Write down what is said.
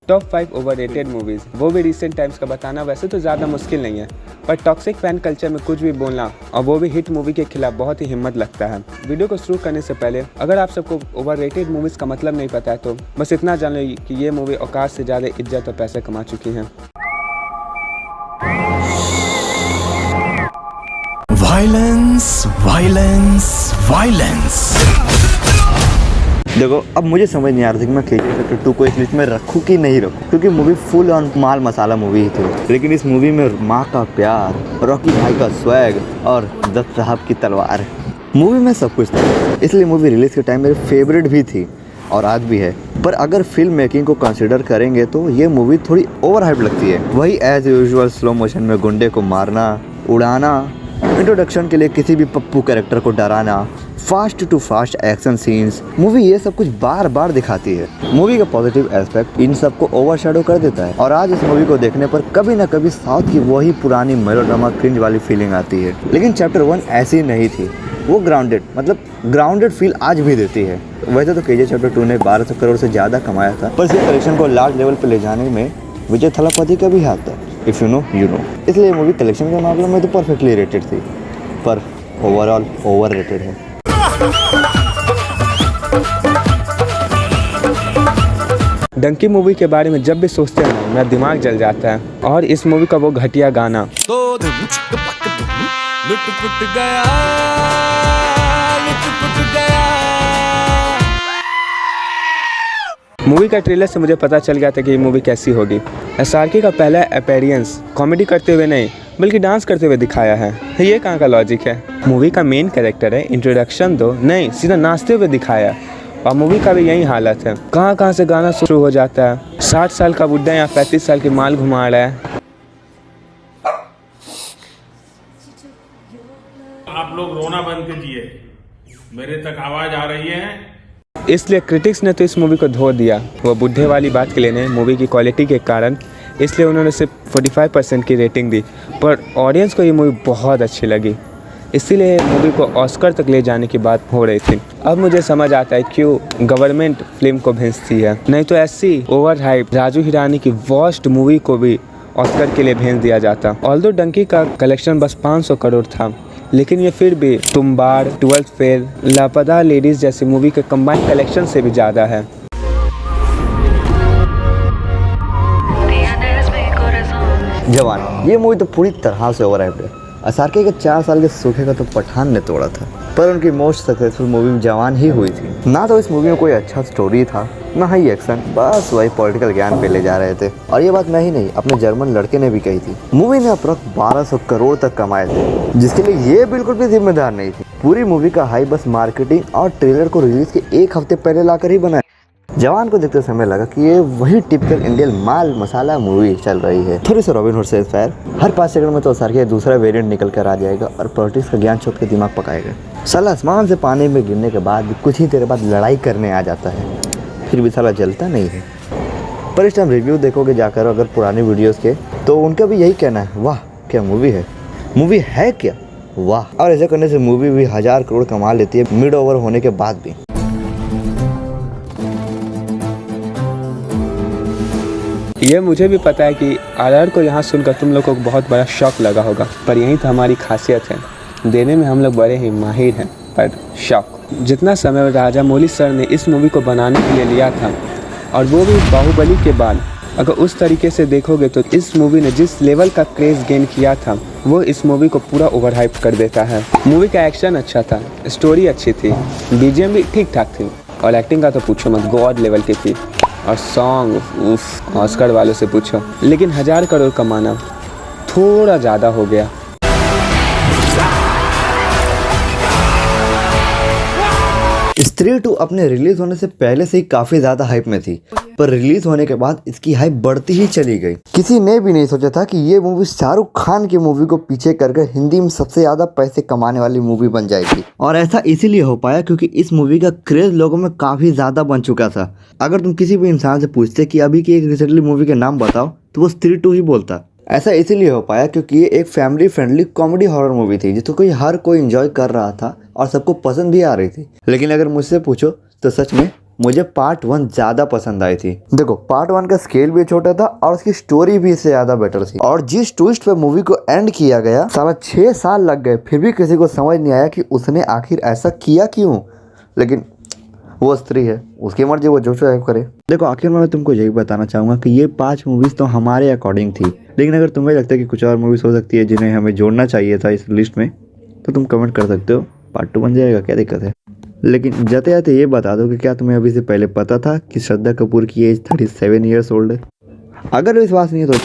Top 5 overrated movies, वो भी recent times का बताना वैसे तो ज़्यादा मुश्किल नहीं है, पर टॉक्सिक फैन कल्चर में कुछ भी बोलना और वो भी हिट मूवी के खिलाफ बहुत ही हिम्मत लगता है। वीडियो को शुरू करने से पहले अगर आप सबको ओवररेटेड मूवीज़ का मतलब नहीं पता है तो बस इतना जान लो कि ये मूवी औकात से ज़्यादा इज्जत और पैसे कमा चुकी हैं। Violence violence violence. देखो, अब मुझे समझ नहीं आ रहा था कि मैं KGF चैप्टर 2 को एक लिस्ट में रखूँ कि नहीं रखूँ, क्योंकि मूवी फुल ऑन माल मसाला मूवी ही थी। लेकिन इस मूवी में माँ का प्यार, रॉकी भाई का स्वैग और दत्त साहब की तलवार, मूवी में सब कुछ था। इसलिए मूवी रिलीज़ के टाइम मेरी फेवरेट भी थी और आज भी है। पर अगर फिल्म मेकिंग को कंसिडर करेंगे तो ये मूवी थोड़ी ओवर हाइप लगती है। वही एज यूजुअल स्लो मोशन में गुंडे को मारना, उड़ाना, इंट्रोडक्शन के लिए किसी भी पप्पू कैरेक्टर को डराना, fast to fast action scenes, movie ये सब कुछ बार बार दिखाती है। मूवी का पॉजिटिव एस्पेक्ट इन सब को ओवरशैडो कर देता है और आज इस मूवी को देखने पर कभी ना कभी साउथ की वही पुरानी मेलोड्रामा क्रिंज वाली फीलिंग आती है। लेकिन चैप्टर 1 ऐसी नहीं थी, वो ग्राउंडेड फील आज भी देती है। वैसे तो KGF चैप्टर 2 ने 1200 करोड़ से ज़्यादा कमाया था, पर इस कलेक्शन को लार्ज लेवल पर ले जाने में विजय थलापति का भी हाथ था। If you know you know. इसलिए मूवी कलेक्शन के मामले में तो परफेक्टली रेटेड थी, पर ओवरऑल ओवर रेटेड है। डंकी मूवी के बारे में जब भी सोचते हैं ना, मेरा दिमाग जल जाता है। और इस मूवी का वो घटिया गाना तो लुट-पुट गया। मूवी का ट्रेलर से मुझे पता चल गया था कि ये मूवी कैसी होगी। SRK का पहला अपीयरेंस कॉमेडी करते हुए नहीं बल्कि डांस करते हुए दिखाया है। ये कहाँ का लॉजिक है? मूवी का मेन कैरेक्टर है, इंट्रोडक्शन दो नहीं, सीधा नाचते हुए दिखाया। और मूवी का भी यही हालत है, कहाँ से गाना शुरू हो जाता है। 60 साल का बुढ़ा या 35 साल की माल घुमा रहा है। आप लोग रोना बंद कीजिए, मेरे तक आवाज आ रही है। इसलिए क्रिटिक्स ने तो इस मूवी को धो दिया, वो बुढ़े वाली बात के लिए नहीं, मूवी की क्वालिटी के कारण। इसलिए उन्होंने सिर्फ 45% की रेटिंग दी, पर ऑडियंस को ये मूवी बहुत अच्छी लगी, इसीलिए मूवी को ऑस्कर तक ले जाने की बात हो रही थी। अब मुझे समझ आता है क्यों गवर्नमेंट फिल्म को भेजती है, नहीं तो ऐसी ओवर हाइप राजू हिरानी की वर्स्ट मूवी को भी ऑस्कर के लिए भेज दिया जाता। ऑल्दो डंकी का कलेक्शन बस 500 करोड़ था, लेकिन ये फिर भी तुम्बाड़, 12th फेल, लापता लेडीज जैसी मूवी के कंबाइंड कलेक्शन से भी ज़्यादा है। जवान ये मूवी तो पूरी तरह से ओवर हाइप्ड है। SRK के 4 साल के सूखे का तो पठान ने तोड़ा था, पर उनकी मोस्ट सक्सेसफुल मूवी जवान ही हुई थी। ना तो इस मूवी में कोई अच्छा स्टोरी था, ना ही एक्शन, बस वही पॉलिटिकल ज्ञान पे ले जा रहे थे। और ये बात मैं ही नहीं, अपने जर्मन लड़के ने भी कही थी। मूवी ने अप्रॉक्स 1200 करोड़ तक कमाए थे, जिसके लिए ये बिल्कुल भी जिम्मेदार नहीं थी। पूरी मूवी का हाई बस मार्केटिंग और ट्रेलर को रिलीज के 1 हफ्ते पहले लाकर ही बनाया। जवान को देखते समय लगा कि ये वही टिपिकल इंडियन माल मसाला मूवी चल रही है, थोड़ी सी रॉबिन हुड से इंस्पायर। हर 5 सेकंड में तो SRK दूसरा वेरिएंट निकल कर आ जाएगा और पॉलिटिक्स का ज्ञान छोड़ के दिमाग पकाएगा। साला आसमान से पानी में गिरने के बाद भी कुछ ही देर बाद लड़ाई करने आ जाता है, फिर भी साला जलता नहीं है। पर इस टाइम रिव्यू देखोगे जाकर अगर पुरानी वीडियोज़ के, तो उनका भी यही कहना है, वाह क्या मूवी है क्या, वाह। और ऐसा करने से मूवी भी 1000 करोड़ कमा लेती है मिड ओवर होने के बाद भी। ये मुझे भी पता है कि RR को यहाँ सुनकर तुम लोगों को बहुत बड़ा शॉक लगा होगा, पर यही तो हमारी खासियत है, देने में हम लोग बड़े ही माहिर हैं। पर शॉक जितना समय राजामौली सर ने इस मूवी को बनाने के लिए लिया था, और वो भी बाहुबली के बाद, अगर उस तरीके से देखोगे तो इस मूवी ने जिस लेवल का क्रेज़ गेन किया था वो इस मूवी को पूरा ओवर हाइप कर देता है। मूवी का एक्शन अच्छा था, स्टोरी अच्छी थी, BGM भी ठीक ठाक थी, और एक्टिंग का तो पूछो मत, गॉड लेवल की थी। और सॉन्ग उफ, ऑस्कर वालों से पूछो। लेकिन 1000 करोड़ कमाना थोड़ा ज़्यादा हो गया। स्त्री 2 अपने रिलीज होने से पहले से ही काफी ज्यादा हाइप में थी, पर रिलीज होने के बाद इसकी हाइप बढ़ती ही चली गई। किसी ने भी नहीं सोचा था कि ये मूवी शाहरुख खान की मूवी को पीछे करके हिंदी में सबसे ज्यादा पैसे कमाने वाली मूवी बन जाएगी। और ऐसा इसीलिए हो पाया क्योंकि इस मूवी का क्रेज लोगों में काफी ज्यादा बन चुका था। अगर तुम किसी भी इंसान से पूछते कि अभी की एक रिसेंटली मूवी के नाम बताओ, तो वो स्त्री 2 ही बोलता। ऐसा इसीलिए हो पाया क्योंकि ये एक family friendly comedy horror movie थी जिसको हर कोई एंजॉय कर रहा था और सबको पसंद भी आ रही थी। लेकिन अगर मुझसे पूछो तो सच में मुझे पार्ट 1 ज़्यादा पसंद आई थी। देखो पार्ट 1 का स्केल भी छोटा था और उसकी स्टोरी भी इससे ज़्यादा बेटर थी। और जिस ट्विस्ट पे मूवी को एंड किया गया, साला 6 साल लग गए फिर भी किसी को समझ नहीं आया कि उसने आखिर ऐसा किया क्यों। लेकिन वो स्त्री है, उसकी मर्जी, वो जो चाहे करे। देखो आखिर में मैं तुमको यही बताना चाहूँगा कि ये 5 मूवीज़ तो हमारे अकॉर्डिंग थी, लेकिन अगर तुम्हें लगता है कि कुछ और मूवीज़ हो सकती है जिन्हें हमें जोड़ना चाहिए था इस लिस्ट में, तो तुम कमेंट कर सकते हो, पार्ट 2 बन जाएगा, क्या दिक्कत है। लेकिन जाते जाते ये बता दो कि क्या तुम्हें अभी से पहले पता था कि श्रद्धा कपूर की एज 37 ईयर्स ओल्ड है? अगर विश्वास नहीं है तो